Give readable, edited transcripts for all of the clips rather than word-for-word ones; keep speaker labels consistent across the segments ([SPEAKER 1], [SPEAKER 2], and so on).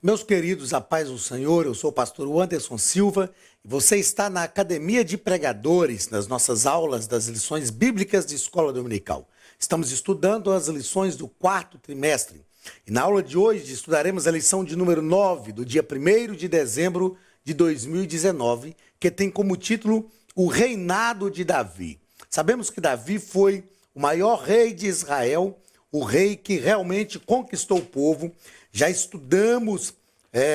[SPEAKER 1] Meus queridos, a paz do Senhor, eu sou o pastor Anderson Silva e você está na Academia de Pregadores, nas nossas aulas das lições bíblicas de Escola Dominical. Estamos estudando as lições do quarto trimestre e na aula de hoje estudaremos a lição de número 9, do dia 1º de dezembro de 2019, que tem como título O Reinado de Davi. Sabemos que Davi foi o maior rei de Israel, o rei que realmente conquistou o povo. Já estudamos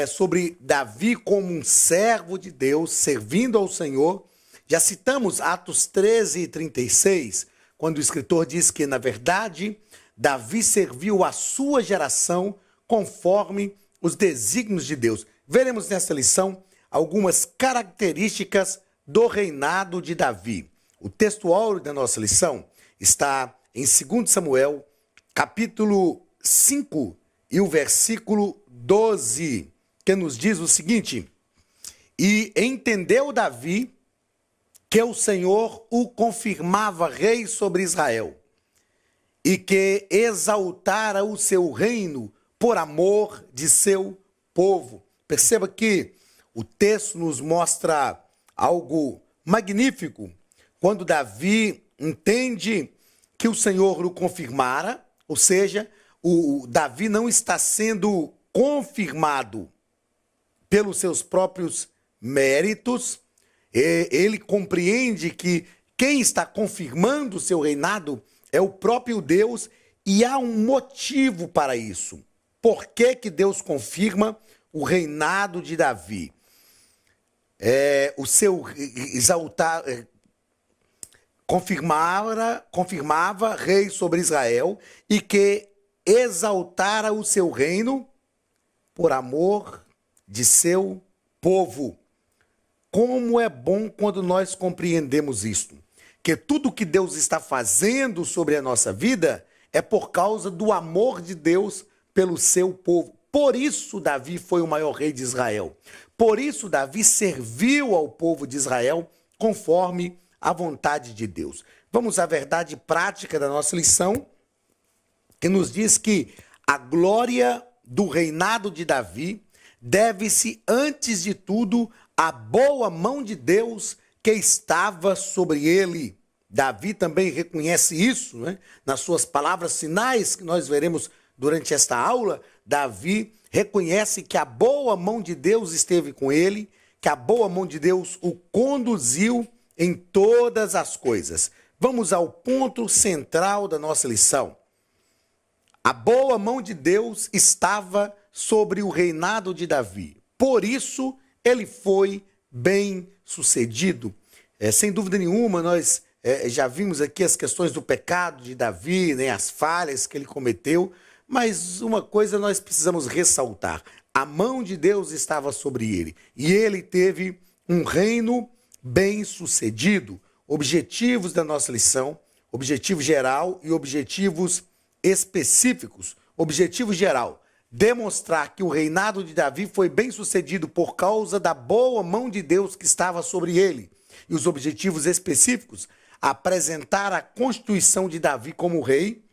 [SPEAKER 1] sobre Davi como um servo de Deus, servindo ao Senhor. Já citamos Atos 13 e 36, quando o escritor diz que, na verdade, Davi serviu a sua geração conforme os desígnios de Deus. Veremos nessa lição algumas características do reinado de Davi. O texto áureo da nossa lição está em 2 Samuel, capítulo 5, e o versículo 12, que nos diz o seguinte: E entendeu Davi que o Senhor o confirmava rei sobre Israel, e que exaltara o seu reino por amor de seu povo. Perceba que o texto nos mostra algo magnífico, quando Davi entende que o Senhor o confirmara, ou seja, o Davi não está sendo confirmado pelos seus próprios méritos. Ele compreende que quem está confirmando o seu reinado é o próprio Deus, e há um motivo para isso. Por que que Deus confirma o reinado de Davi? O seu exaltar... confirmava rei sobre Israel e que exaltara o seu reino por amor de seu povo. Como é bom quando nós compreendemos isto, que tudo que Deus está fazendo sobre a nossa vida é por causa do amor de Deus pelo seu povo. Por isso Davi foi o maior rei de Israel. Por isso Davi serviu ao povo de Israel conforme a vontade de Deus. Vamos à verdade prática da nossa lição, que nos diz que a glória do reinado de Davi deve-se, antes de tudo, à boa mão de Deus que estava sobre ele. Davi também reconhece isso, né? Nas suas palavras finais, que nós veremos durante esta aula. Davi reconhece que a boa mão de Deus esteve com ele, que a boa mão de Deus o conduziu em todas as coisas. Vamos ao ponto central da nossa lição. A boa mão de Deus estava sobre o reinado de Davi. Por isso, ele foi bem sucedido. Sem dúvida nenhuma, nós já vimos aqui as questões do pecado de Davi, né, as falhas que ele cometeu, mas uma coisa nós precisamos ressaltar: a mão de Deus estava sobre ele, e ele teve um reino bem sucedido. Objetivos da nossa lição: objetivo geral e objetivos específicos. Objetivo geral: demonstrar que o reinado de Davi foi bem sucedido por causa da boa mão de Deus que estava sobre ele. E os objetivos específicos: apresentar a constituição de Davi como rei.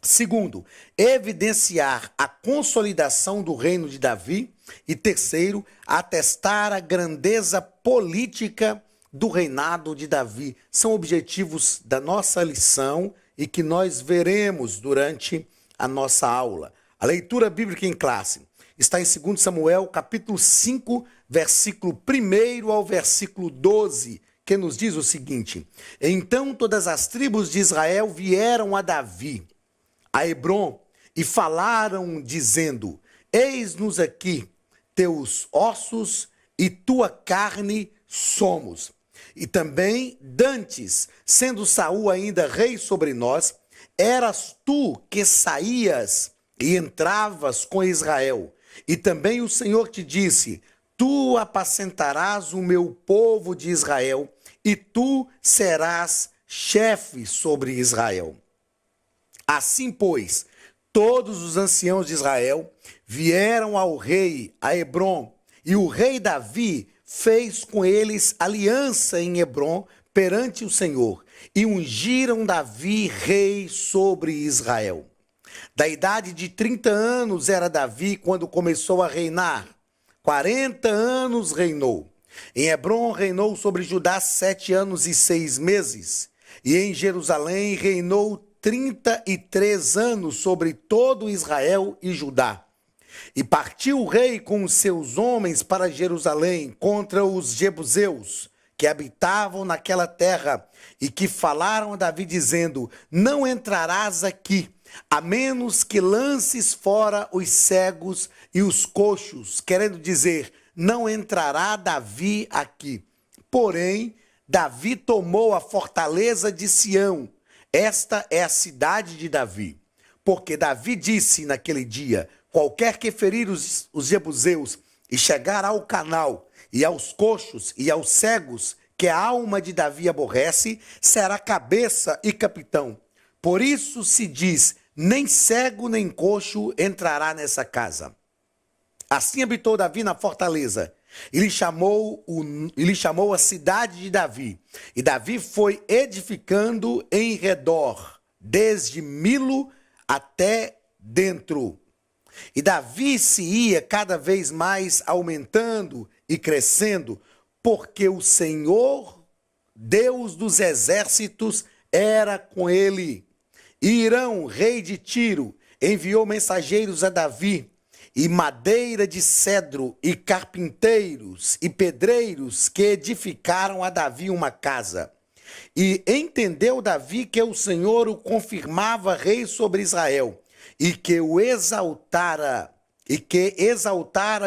[SPEAKER 1] Segundo, evidenciar a consolidação do reino de Davi. E terceiro, atestar a grandeza política do reinado de Davi. São objetivos da nossa lição e que nós veremos durante a nossa aula. A leitura bíblica em classe está em 2 Samuel, capítulo 5, versículo 1 ao versículo 12, que nos diz o seguinte: Então todas as tribos de Israel vieram a Davi, a Hebrom, e falaram, dizendo: Eis-nos aqui, teus ossos e tua carne somos. E também dantes, sendo Saul ainda rei sobre nós, eras tu que saías e entravas com Israel. E também o Senhor te disse: Tu apacentarás o meu povo de Israel, e tu serás chefe sobre Israel. Assim, pois, todos os anciãos de Israel vieram ao rei, a Hebrom, e o rei Davi fez com eles aliança em Hebrom perante o Senhor, e ungiram Davi rei sobre Israel. Da idade de 30 anos era Davi quando começou a reinar. 40 anos reinou. Em Hebrom reinou sobre Judá 7 anos e 6 meses. E em Jerusalém reinou 33 anos sobre todo Israel e Judá. E partiu o rei com os seus homens para Jerusalém contra os jebuseus, que habitavam naquela terra, e que falaram a Davi dizendo: não entrarás aqui, a menos que lances fora os cegos e os coxos, querendo dizer, não entrará Davi aqui. Porém, Davi tomou a fortaleza de Sião. Esta é a cidade de Davi. Porque Davi disse naquele dia: qualquer que ferir os jebuseus e chegar ao canal, e aos coxos e aos cegos, que a alma de Davi aborrece, será cabeça e capitão. Por isso se diz: nem cego nem coxo entrará nessa casa. Assim habitou Davi na fortaleza. E lhe chamou a cidade de Davi. E Davi foi edificando em redor, desde Milo até dentro. E Davi se ia cada vez mais aumentando e crescendo, porque o Senhor, Deus dos exércitos, era com ele. E Irão, rei de Tiro, enviou mensageiros a Davi, e madeira de cedro, e carpinteiros, e pedreiros, que edificaram a Davi uma casa. E entendeu Davi que o Senhor o confirmava rei sobre Israel, e que o exaltara,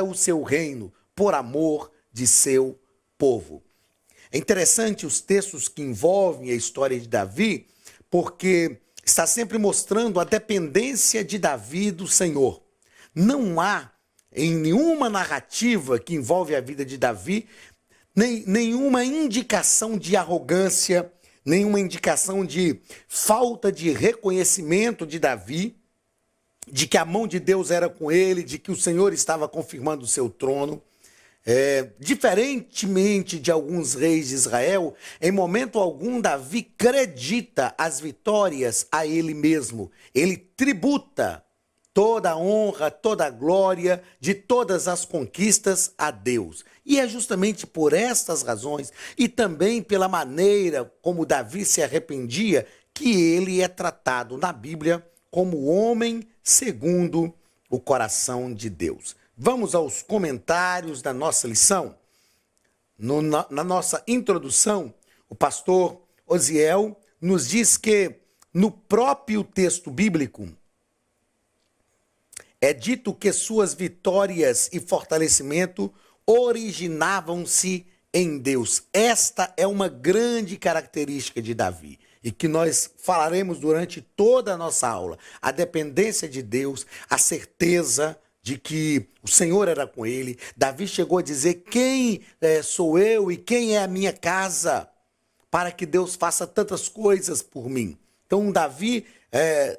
[SPEAKER 1] o seu reino, por amor de seu povo. É interessante os textos que envolvem a história de Davi, porque está sempre mostrando a dependência de Davi do Senhor. Não há em nenhuma narrativa que envolve a vida de Davi nenhuma indicação de arrogância, nenhuma indicação de falta de reconhecimento de Davi, de que a mão de Deus era com ele, de que o Senhor estava confirmando o seu trono. Diferentemente de alguns reis de Israel, em momento algum Davi acredita as vitórias a ele mesmo. Ele tributa toda a honra, toda a glória de todas as conquistas a Deus. E é justamente por estas razões e também pela maneira como Davi se arrependia que ele é tratado na Bíblia como homem segundo o coração de Deus. Vamos aos comentários da nossa lição. Na nossa introdução, o pastor Osiel nos diz que no próprio texto bíblico é dito que suas vitórias e fortalecimento originavam-se em Deus. Esta é uma grande característica de Davi e que nós falaremos durante toda a nossa aula. A dependência de Deus, a certeza de que o Senhor era com ele. Davi chegou a dizer: quem sou eu e quem é a minha casa para que Deus faça tantas coisas por mim? Então Davi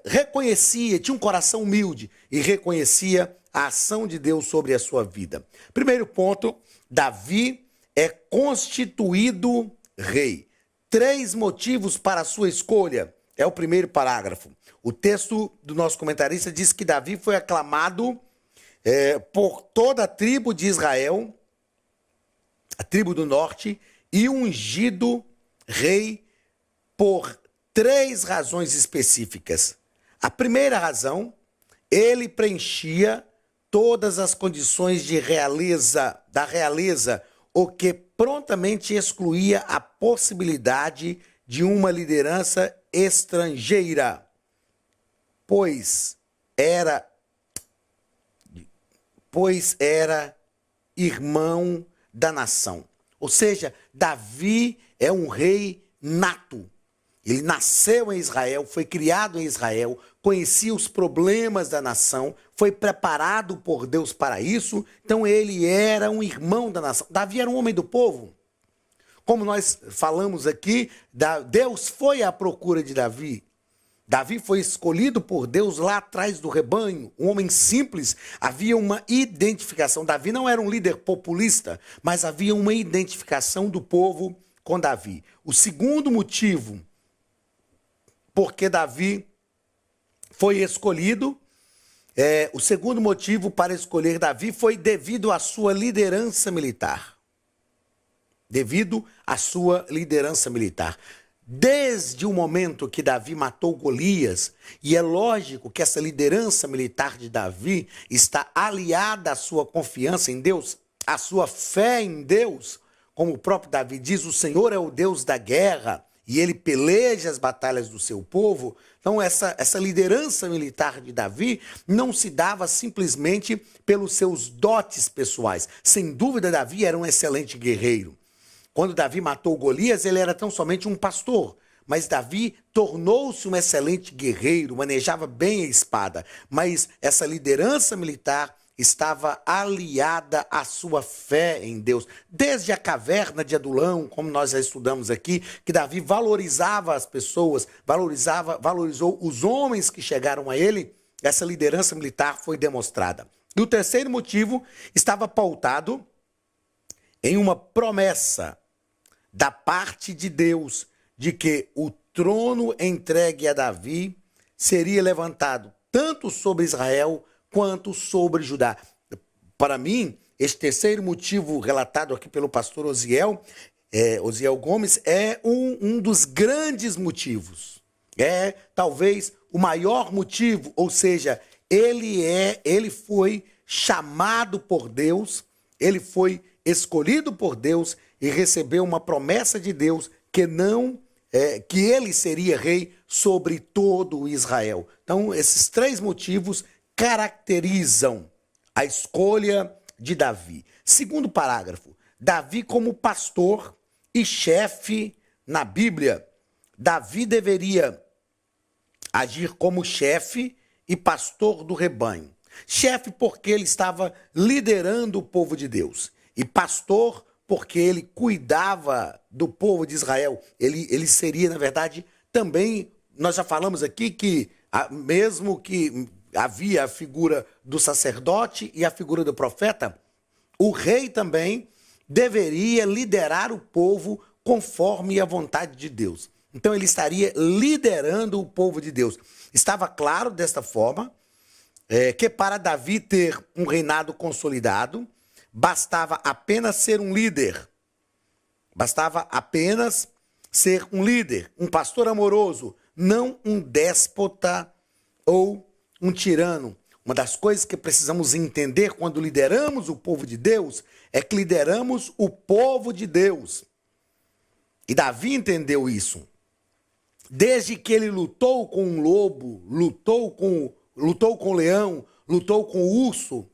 [SPEAKER 1] reconhecia, tinha um coração humilde e reconhecia a ação de Deus sobre a sua vida. Primeiro ponto, Davi é constituído rei. 3 motivos para a sua escolha. É o primeiro parágrafo. O texto do nosso comentarista diz que Davi foi aclamado por toda a tribo de Israel, a tribo do norte, e ungido rei por 3 razões específicas. A primeira razão, ele preenchia todas as condições da realeza, o que prontamente excluía a possibilidade de uma liderança estrangeira, pois era irmão da nação. Ou seja, Davi é um rei nato. Ele nasceu em Israel, foi criado em Israel, conhecia os problemas da nação, foi preparado por Deus para isso, então ele era um irmão da nação. Davi era um homem do povo. Como nós falamos aqui, Deus foi à procura de Davi. Davi foi escolhido por Deus lá atrás do rebanho, um homem simples. Havia uma identificação. Davi não era um líder populista, mas havia uma identificação do povo com Davi. O segundo motivo porque Davi foi escolhido. O segundo motivo para escolher Davi foi devido à sua liderança militar. Devido à sua liderança militar. Desde o momento que Davi matou Golias, e é lógico que essa liderança militar de Davi está aliada à sua confiança em Deus, à sua fé em Deus, como o próprio Davi diz, o Senhor é o Deus da guerra, e ele peleja as batalhas do seu povo. Então essa liderança militar de Davi não se dava simplesmente pelos seus dotes pessoais. Sem dúvida, Davi era um excelente guerreiro. Quando Davi matou Golias, ele era tão somente um pastor. Mas Davi tornou-se um excelente guerreiro, manejava bem a espada. Mas essa liderança militar estava aliada à sua fé em Deus. Desde a caverna de Adulão, como nós já estudamos aqui, que Davi valorizava as pessoas, valorizou os homens que chegaram a ele, essa liderança militar foi demonstrada. E o terceiro motivo estava pautado em uma promessa da parte de Deus de que o trono entregue a Davi seria levantado tanto sobre Israel quanto sobre Judá. Para mim, este terceiro motivo relatado aqui pelo pastor Osiel Gomes, é um dos grandes motivos. É talvez o maior motivo, ou seja, ele foi chamado por Deus, ele foi escolhido por Deus e recebeu uma promessa de Deus que ele seria rei sobre todo Israel. Então, esses três motivos caracterizam a escolha de Davi. Segundo parágrafo, Davi como pastor e chefe na Bíblia. Davi deveria agir como chefe e pastor do rebanho. Chefe porque ele estava liderando o povo de Deus. E pastor porque ele cuidava do povo de Israel. Ele seria, na verdade, também, nós já falamos aqui que mesmo que havia a figura do sacerdote e a figura do profeta, o rei também deveria liderar o povo conforme a vontade de Deus. Então ele estaria liderando o povo de Deus. Estava claro desta forma que para Davi ter um reinado consolidado, bastava apenas ser um líder. Bastava apenas ser um líder, um pastor amoroso, não um déspota ou um tirano. Uma das coisas que precisamos entender quando lideramos o povo de Deus é que lideramos o povo de Deus. E Davi entendeu isso. Desde que ele lutou com um lobo, lutou com o leão, lutou com o urso,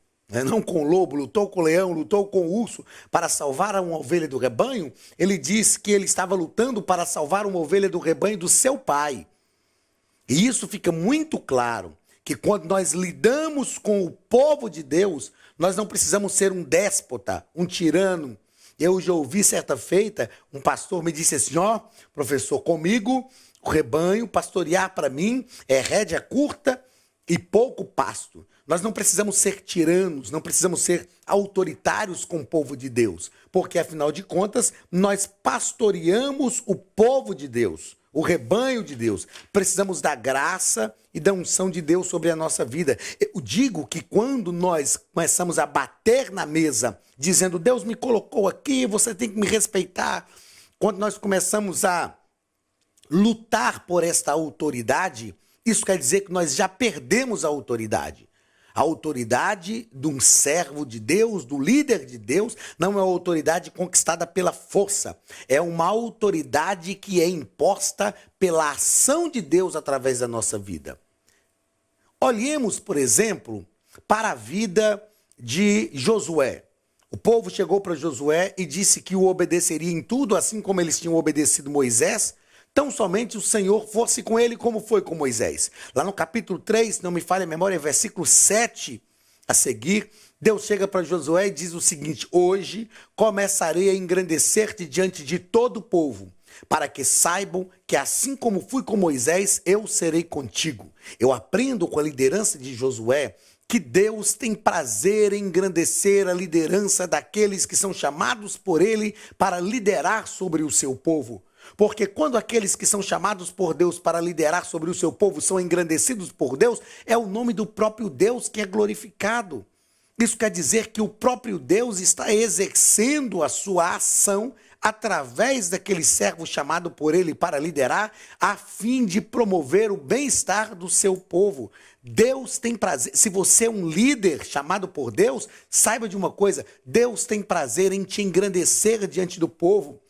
[SPEAKER 1] não com o lobo, lutou com o leão, lutou com o urso para salvar uma ovelha do rebanho, ele disse que ele estava lutando para salvar uma ovelha do rebanho do seu pai. E isso fica muito claro, que quando nós lidamos com o povo de Deus, nós não precisamos ser um déspota, um tirano. Eu já ouvi certa feita, um pastor me disse assim, professor, comigo o rebanho, pastorear para mim é rédea curta e pouco pasto. Nós não precisamos ser tiranos, não precisamos ser autoritários com o povo de Deus, porque afinal de contas, nós pastoreamos o povo de Deus, o rebanho de Deus. Precisamos da graça e da unção de Deus sobre a nossa vida. Eu digo que quando nós começamos a bater na mesa, dizendo, Deus me colocou aqui, você tem que me respeitar. Quando nós começamos a lutar por esta autoridade, isso quer dizer que nós já perdemos a autoridade. A autoridade de um servo de Deus, do líder de Deus, não é uma autoridade conquistada pela força. É uma autoridade que é imposta pela ação de Deus através da nossa vida. Olhemos, por exemplo, para a vida de Josué. O povo chegou para Josué e disse que o obedeceria em tudo, assim como eles tinham obedecido Moisés, tão somente o Senhor fosse com ele como foi com Moisés. Lá no capítulo 3, não me falha a memória, versículo 7 a seguir, Deus chega para Josué e diz o seguinte, hoje começarei a engrandecer-te diante de todo o povo, para que saibam que assim como fui com Moisés, eu serei contigo. Eu aprendo com a liderança de Josué que Deus tem prazer em engrandecer a liderança daqueles que são chamados por ele para liderar sobre o seu povo. Porque quando aqueles que são chamados por Deus para liderar sobre o seu povo são engrandecidos por Deus, é o nome do próprio Deus que é glorificado. Isso quer dizer que o próprio Deus está exercendo a sua ação através daquele servo chamado por ele para liderar, a fim de promover o bem-estar do seu povo. Deus tem prazer, se você é um líder chamado por Deus, saiba de uma coisa, Deus tem prazer em te engrandecer diante do povo.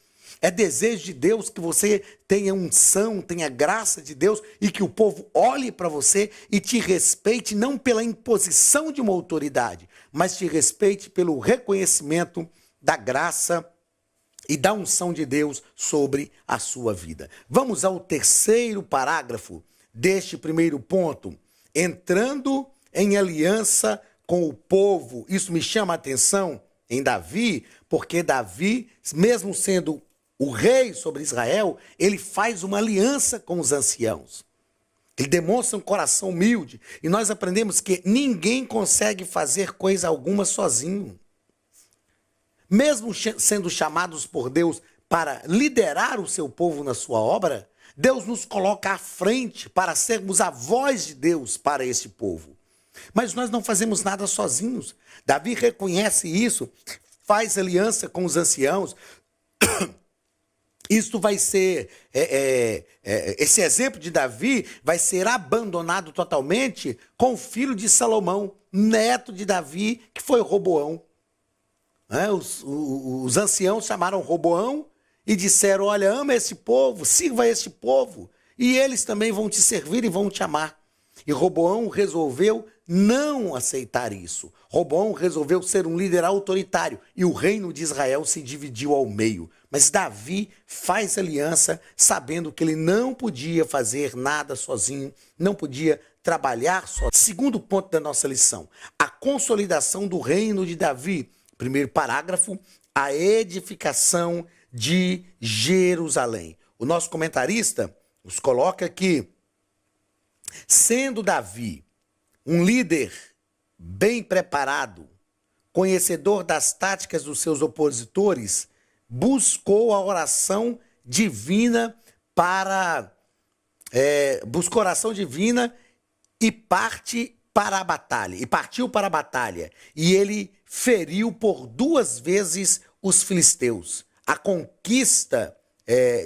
[SPEAKER 1] É desejo de Deus que você tenha unção, tenha graça de Deus e que o povo olhe para você e te respeite não pela imposição de uma autoridade, mas te respeite pelo reconhecimento da graça e da unção de Deus sobre a sua vida. Vamos ao terceiro parágrafo deste primeiro ponto. Entrando em aliança com o povo. Isso me chama a atenção em Davi, porque Davi, mesmo sendo o rei sobre Israel, ele faz uma aliança com os anciãos. Ele demonstra um coração humilde. E nós aprendemos que ninguém consegue fazer coisa alguma sozinho. Mesmo sendo chamados por Deus para liderar o seu povo na sua obra, Deus nos coloca à frente para sermos a voz de Deus para esse povo. Mas nós não fazemos nada sozinhos. Davi reconhece isso, faz aliança com os anciãos. Isto vai ser, esse exemplo de Davi vai ser abandonado totalmente com o filho de Salomão, neto de Davi, que foi Roboão. Os anciãos chamaram Roboão e disseram, olha, ama esse povo, sirva esse povo, e eles também vão te servir e vão te amar. E Roboão resolveu não aceitar isso. Roboão resolveu ser um líder autoritário e o reino de Israel se dividiu ao meio. Mas Davi faz aliança sabendo que ele não podia fazer nada sozinho, não podia trabalhar sozinho. Segundo ponto da nossa lição, a consolidação do reino de Davi. Primeiro parágrafo, a edificação de Jerusalém. O nosso comentarista nos coloca que, sendo Davi um líder bem preparado, conhecedor das táticas dos seus opositores, buscou a oração divina buscou oração divina e partiu para a batalha. E ele feriu por 2 vezes os filisteus. A conquista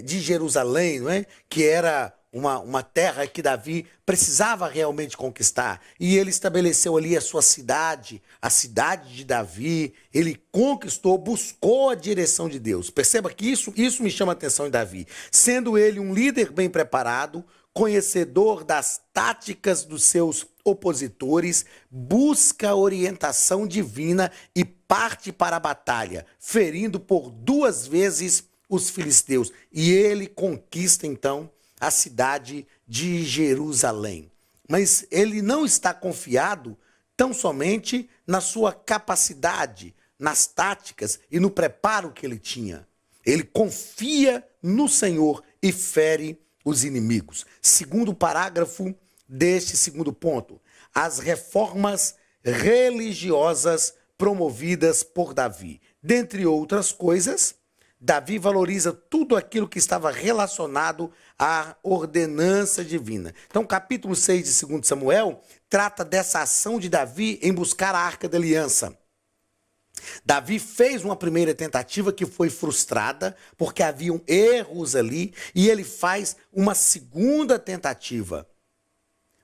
[SPEAKER 1] de Jerusalém, não é? Que era uma terra que Davi precisava realmente conquistar. E ele estabeleceu ali a sua cidade, a cidade de Davi. Ele conquistou, buscou a direção de Deus. Perceba que isso me chama a atenção em Davi. Sendo ele um líder bem preparado, conhecedor das táticas dos seus opositores, busca a orientação divina e parte para a batalha, ferindo por 2 vezes os filisteus. E ele conquista, então, a cidade de Jerusalém. Mas ele não está confiado tão somente na sua capacidade, nas táticas e no preparo que ele tinha. Ele confia no Senhor e fere os inimigos. Segundo parágrafo deste segundo ponto, as reformas religiosas promovidas por Davi. Dentre outras coisas, Davi valoriza tudo aquilo que estava relacionado à ordenança divina. Então, capítulo 6 de 2 Samuel trata dessa ação de Davi em buscar a Arca da Aliança. Davi fez uma primeira tentativa que foi frustrada, porque haviam erros ali, e ele faz uma segunda tentativa.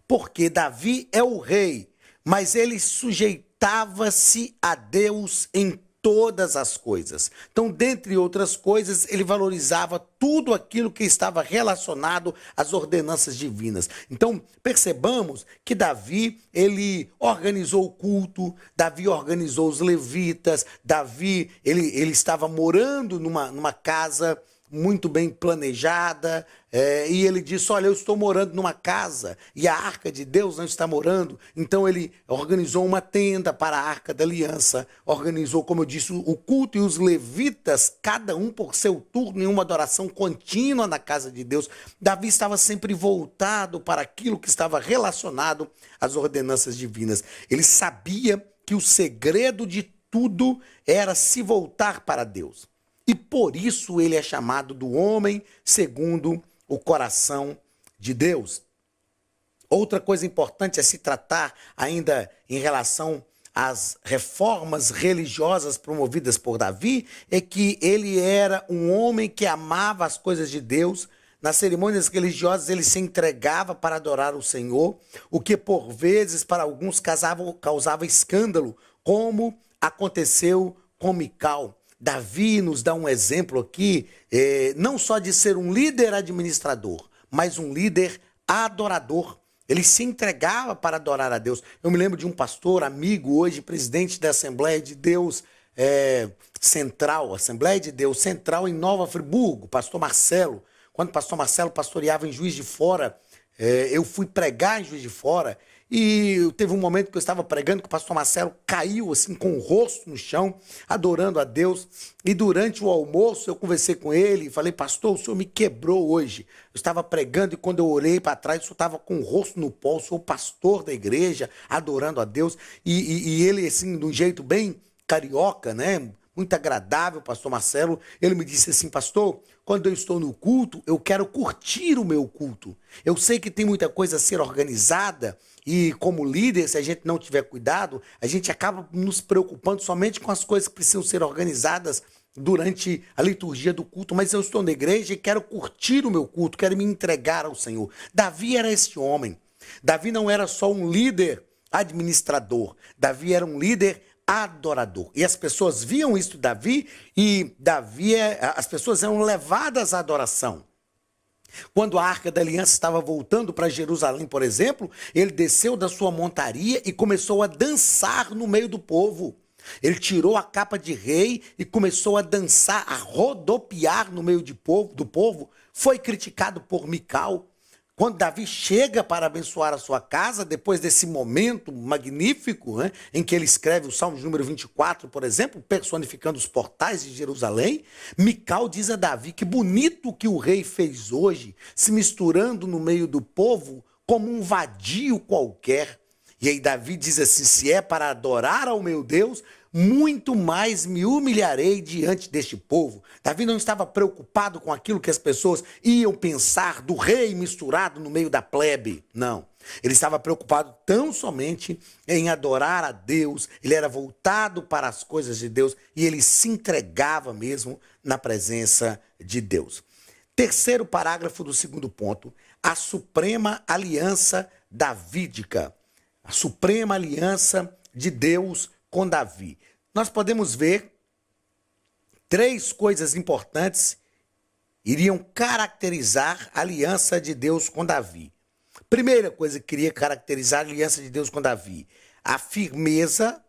[SPEAKER 1] Porque Davi é o rei, mas ele sujeitava-se a Deus em todas as coisas. Então, dentre outras coisas, ele valorizava tudo aquilo que estava relacionado às ordenanças divinas. Então, percebamos que Davi, ele organizou o culto, Davi organizou os levitas, Davi, ele estava morando numa casa muito bem planejada, e ele disse, olha, eu estou morando numa casa e a Arca de Deus não está morando. Então ele organizou uma tenda para a Arca da Aliança, organizou, como eu disse, o culto, e os levitas, cada um por seu turno, em uma adoração contínua na casa de Deus. Davi estava sempre voltado para aquilo que estava relacionado às ordenanças divinas. Ele sabia que o segredo de tudo era se voltar para Deus. e por isso ele é chamado do homem segundo o coração de Deus. Outra coisa importante a se tratar ainda em relação às reformas religiosas promovidas por Davi é que ele era um homem que amava as coisas de Deus. Nas cerimônias religiosas ele se entregava para adorar o Senhor, o que por vezes para alguns causava escândalo, como aconteceu com Mical. Davi nos dá um exemplo aqui, não só de ser um líder administrador, mas um líder adorador. Ele se entregava para adorar a Deus. Eu me lembro de um pastor, amigo, hoje presidente da Assembleia de Deus Central, Assembleia de Deus Central em Nova Friburgo, pastor Marcelo. Quando o pastor Marcelo pastoreava em Juiz de Fora, eu fui pregar em Juiz de Fora e teve um momento que eu estava pregando que o pastor Marcelo caiu assim com o rosto no chão, adorando a Deus. E durante o almoço eu conversei com ele e falei: pastor, o senhor me quebrou hoje. Eu estava pregando e quando eu olhei para trás, o senhor estava com o rosto no pó, eu sou o pastor da igreja, adorando a Deus. E ele assim, de um jeito bem carioca, né? Muito agradável, pastor Marcelo, ele me disse assim: pastor, quando eu estou no culto, eu quero curtir o meu culto. Eu sei que tem muita coisa a ser organizada e como líder, se a gente não tiver cuidado, a gente acaba nos preocupando somente com as coisas que precisam ser organizadas durante a liturgia do culto, mas eu estou na igreja e quero curtir o meu culto, quero me entregar ao Senhor. Davi era esse homem. Davi não era só um líder administrador, Davi era um líder adorador. E as pessoas viam isso de Davi e as pessoas eram levadas à adoração. Quando a Arca da Aliança estava voltando para Jerusalém, por exemplo, ele desceu da sua montaria e começou a dançar no meio do povo. Ele tirou a capa de rei e começou a dançar, a rodopiar no meio do povo. Foi criticado por Mical. Quando Davi chega para abençoar a sua casa, depois desse momento magnífico, né, em que ele escreve o Salmo de número 24, por exemplo, personificando os portais de Jerusalém, Mical diz a Davi: que bonito que o rei fez hoje, se misturando no meio do povo como um vadio qualquer. E aí Davi diz assim: se é para adorar ao meu Deus, muito mais me humilharei diante deste povo. Davi não estava preocupado com aquilo que as pessoas iam pensar do rei misturado no meio da plebe. Não. Ele estava preocupado tão somente em adorar a Deus. Ele era voltado para as coisas de Deus e ele se entregava mesmo na presença de Deus. Terceiro parágrafo do segundo ponto: a suprema aliança davídica. A suprema aliança de Deus com Davi. Nós podemos ver três coisas importantes iriam caracterizar a aliança de Deus com Davi. Primeira coisa que queria caracterizar a aliança de Deus com Davi: a firmeza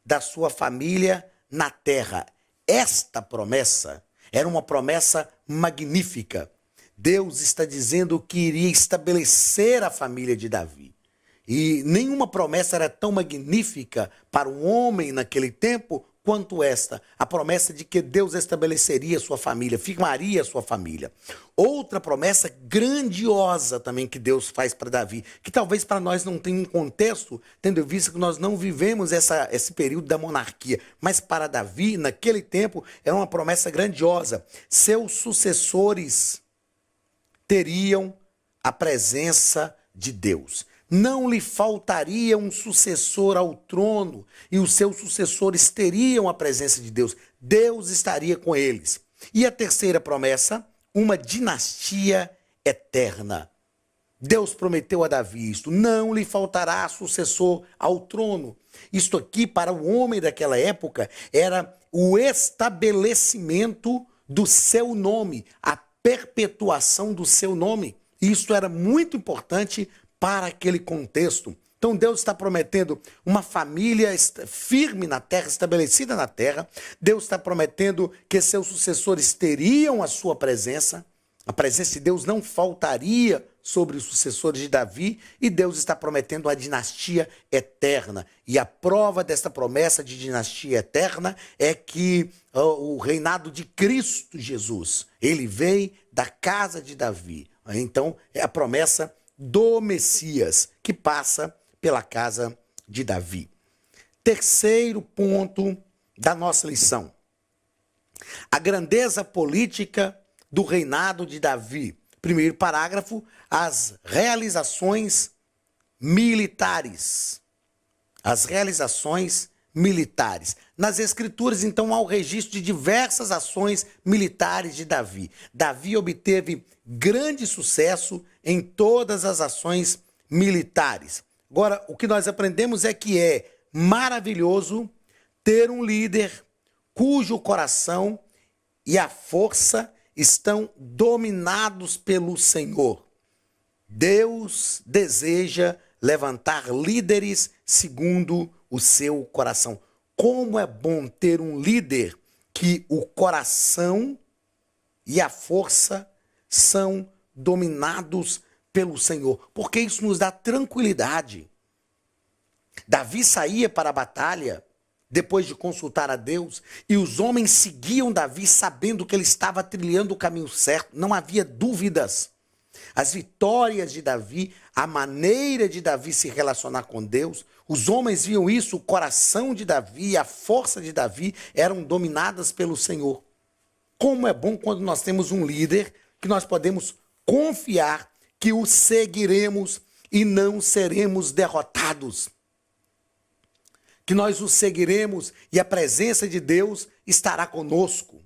[SPEAKER 1] da sua família na terra. Esta promessa era uma promessa magnífica. Deus está dizendo que iria estabelecer a família de Davi. E nenhuma promessa era tão magnífica para um homem naquele tempo quanto esta, a promessa de que Deus estabeleceria sua família, firmaria sua família. Outra promessa grandiosa também que Deus faz para Davi, que talvez para nós não tenha um contexto, tendo visto que nós não vivemos esse período da monarquia, mas para Davi, naquele tempo, era uma promessa grandiosa. Seus sucessores teriam a presença de Deus. Não lhe faltaria um sucessor ao trono e os seus sucessores teriam a presença de Deus. Deus estaria com eles. E a terceira promessa, uma dinastia eterna. Deus prometeu a Davi isto: não lhe faltará sucessor ao trono. Isto aqui, para o homem daquela época, era o estabelecimento do seu nome, a perpetuação do seu nome. Isto era muito importante para aquele contexto. Então Deus está prometendo uma família firme na terra, estabelecida na terra. Deus está prometendo que seus sucessores teriam a sua presença. A presença de Deus não faltaria sobre os sucessores de Davi. E Deus está prometendo a dinastia eterna. E a prova desta promessa de dinastia eterna é que o reinado de Cristo Jesus, ele vem da casa de Davi. Então é a promessa do Messias, que passa pela casa de Davi. Terceiro ponto da nossa lição: A grandeza política do reinado de Davi. Primeiro parágrafo, as realizações militares. As realizações militares. Nas Escrituras, então, há o registro de diversas ações militares de Davi. Davi obteve grande sucesso em todas as ações militares. Agora, o que nós aprendemos é que é maravilhoso ter um líder cujo coração e a força estão dominados pelo Senhor. Deus deseja levantar líderes segundo o seu coração. Como é bom ter um líder que o coração e a força são dominados pelo Senhor, porque isso nos dá tranquilidade. Davi saía para a batalha depois de consultar a Deus, e os homens seguiam Davi sabendo que ele estava trilhando o caminho certo, não havia dúvidas. As vitórias de Davi, a maneira de Davi se relacionar com Deus, os homens viam isso, o coração de Davi, a força de Davi eram dominadas pelo Senhor. Como é bom quando nós temos um líder que nós podemos confiar que o seguiremos e não seremos derrotados. Que nós o seguiremos e a presença de Deus estará conosco.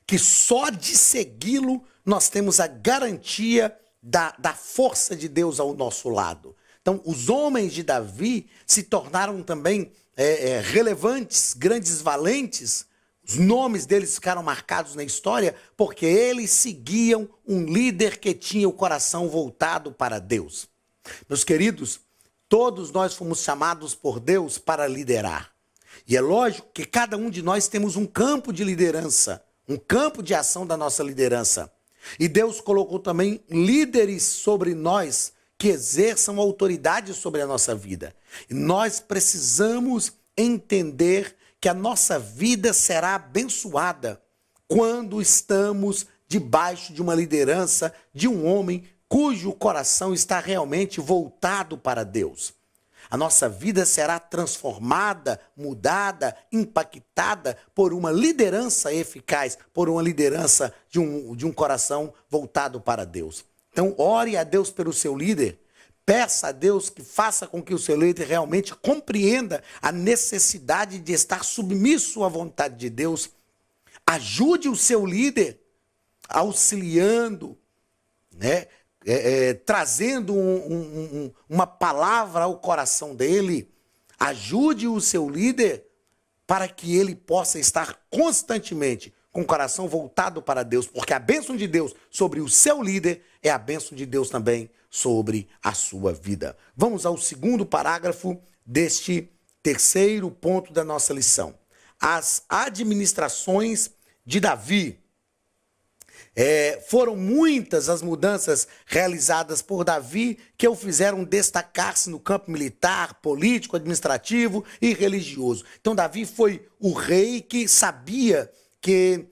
[SPEAKER 1] Que só de segui-lo nós temos a garantia da força de Deus ao nosso lado. Então, os homens de Davi se tornaram também relevantes, grandes valentes. Os nomes deles ficaram marcados na história porque eles seguiam um líder que tinha o coração voltado para Deus. Meus queridos, todos nós fomos chamados por Deus para liderar. E é lógico que cada um de nós temos um campo de liderança, um campo de ação da nossa liderança. E Deus colocou também líderes sobre nós que exerçam autoridade sobre a nossa vida. E nós precisamos entender que a nossa vida será abençoada quando estamos debaixo de uma liderança de um homem cujo coração está realmente voltado para Deus. A nossa vida será transformada, mudada, impactada por uma liderança eficaz, por uma liderança de um coração voltado para Deus. Então, ore a Deus pelo seu líder. Peça a Deus que faça com que o seu líder realmente compreenda a necessidade de estar submisso à vontade de Deus. Ajude o seu líder, auxiliando, né? Trazendo uma palavra ao coração dele. Ajude o seu líder para que ele possa estar constantemente com o coração voltado para Deus, porque a bênção de Deus sobre o seu líder é a bênção de Deus também sobre a sua vida. Vamos ao segundo parágrafo deste terceiro ponto da nossa lição. As administrações de Davi. Foram muitas as mudanças realizadas por Davi que o fizeram destacar-se no campo militar, político, administrativo e religioso. Então Davi foi o rei que sabia que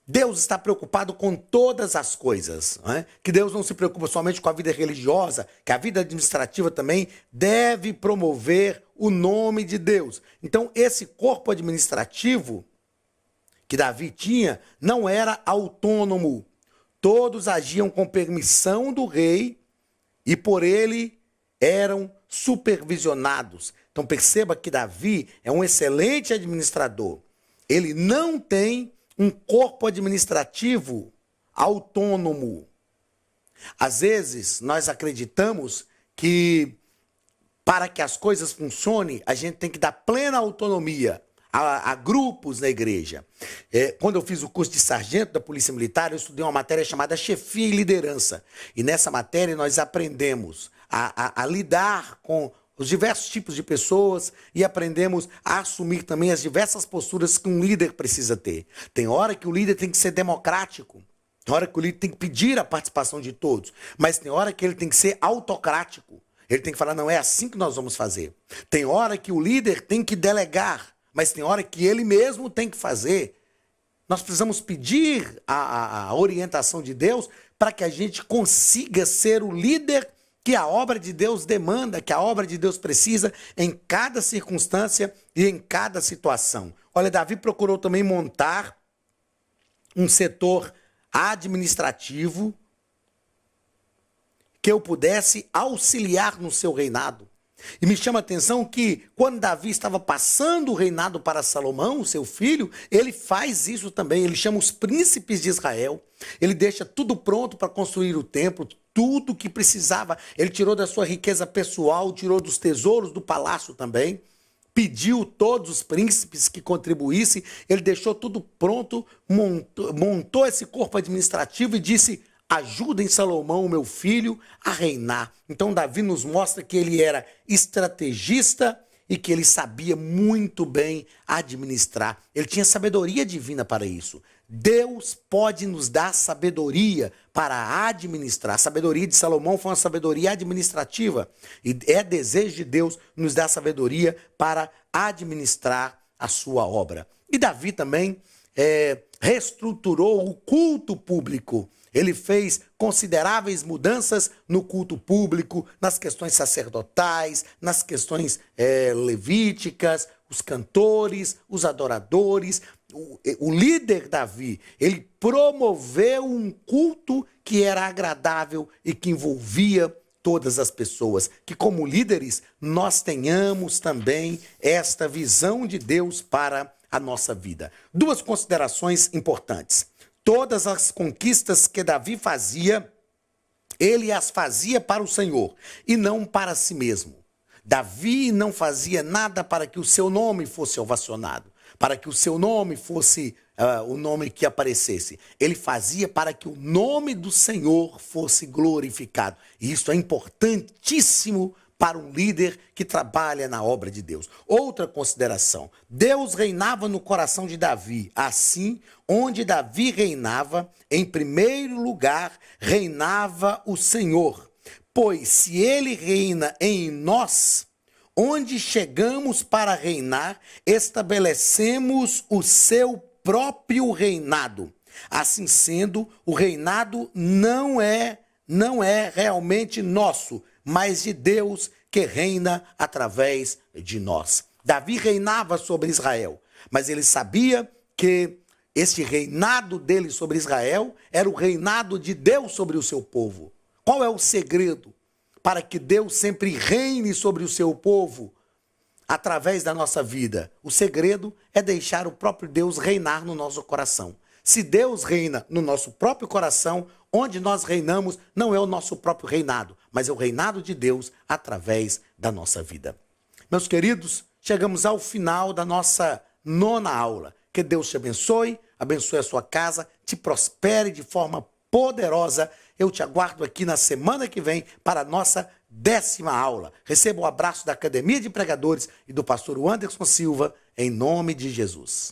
[SPEAKER 1] Deus está preocupado com todas as coisas, né? Que Deus não se preocupa somente com a vida religiosa, que a vida administrativa também deve promover o nome de Deus. Então esse corpo administrativo que Davi tinha não era autônomo. Todos agiam com permissão do rei e por ele eram supervisionados. Então perceba que Davi é um excelente administrador. Ele não tem um corpo administrativo autônomo. Às vezes nós acreditamos que para que as coisas funcionem, a gente tem que dar plena autonomia a grupos na igreja. Quando eu fiz o curso de sargento da Polícia Militar, eu estudei uma matéria chamada Chefia e Liderança. E nessa matéria nós aprendemos a lidar com os diversos tipos de pessoas e aprendemos a assumir também as diversas posturas que um líder precisa ter. Tem hora que o líder tem que ser democrático, tem hora que o líder tem que pedir a participação de todos, mas tem hora que ele tem que ser autocrático. Ele tem que falar, não é assim que nós vamos fazer. Tem hora que o líder tem que delegar, mas tem hora que ele mesmo tem que fazer. Nós precisamos pedir a orientação de Deus para que a gente consiga ser o líder que a obra de Deus demanda, que a obra de Deus precisa em cada circunstância e em cada situação. Olha, Davi procurou também montar um setor administrativo que eu pudesse auxiliar no seu reinado. E me chama a atenção que quando Davi estava passando o reinado para Salomão, seu filho, ele faz isso também. Ele chama os príncipes de Israel, ele deixa tudo pronto para construir o templo, tudo que precisava. Ele tirou da sua riqueza pessoal, tirou dos tesouros do palácio também, pediu todos os príncipes que contribuíssem, ele deixou tudo pronto, montou esse corpo administrativo e disse: ajudem Salomão, meu filho, a reinar. Então Davi nos mostra que ele era estrategista e que ele sabia muito bem administrar. Ele tinha sabedoria divina para isso. Deus pode nos dar sabedoria para administrar. A sabedoria de Salomão foi uma sabedoria administrativa. E é desejo de Deus nos dar sabedoria para administrar a sua obra. E Davi também reestruturou o culto público. Ele fez consideráveis mudanças no culto público, nas questões sacerdotais, nas questões levíticas, os cantores, os adoradores. O líder Davi, ele promoveu um culto que era agradável e que envolvia todas as pessoas. Que como líderes nós tenhamos também esta visão de Deus para a nossa vida. Duas considerações importantes. Todas as conquistas que Davi fazia, ele as fazia para o Senhor e não para si mesmo. Davi não fazia nada para que o seu nome fosse ovacionado, para que o seu nome fosse o nome que aparecesse. Ele fazia para que o nome do Senhor fosse glorificado. E isso é importantíssimo para um líder que trabalha na obra de Deus. Outra consideração: Deus reinava no coração de Davi. Assim, onde Davi reinava, em primeiro lugar, reinava o Senhor. Pois se ele reina em nós, onde chegamos para reinar, estabelecemos o seu próprio reinado. Assim sendo, o reinado não é realmente nosso, mas de Deus que reina através de nós. Davi reinava sobre Israel, mas ele sabia que este reinado dele sobre Israel era o reinado de Deus sobre o seu povo. Qual é o segredo para que Deus sempre reine sobre o seu povo através da nossa vida? O segredo é deixar o próprio Deus reinar no nosso coração. Se Deus reina no nosso próprio coração, onde nós reinamos não é o nosso próprio reinado, mas é o reinado de Deus através da nossa vida. Meus queridos, chegamos ao final da nossa 9ª aula. Que Deus te abençoe, abençoe a sua casa, te prospere de forma poderosa. Eu te aguardo aqui na semana que vem para a nossa 10ª aula. Receba o abraço da Academia de Pregadores e do pastor Anderson Silva, em nome de Jesus.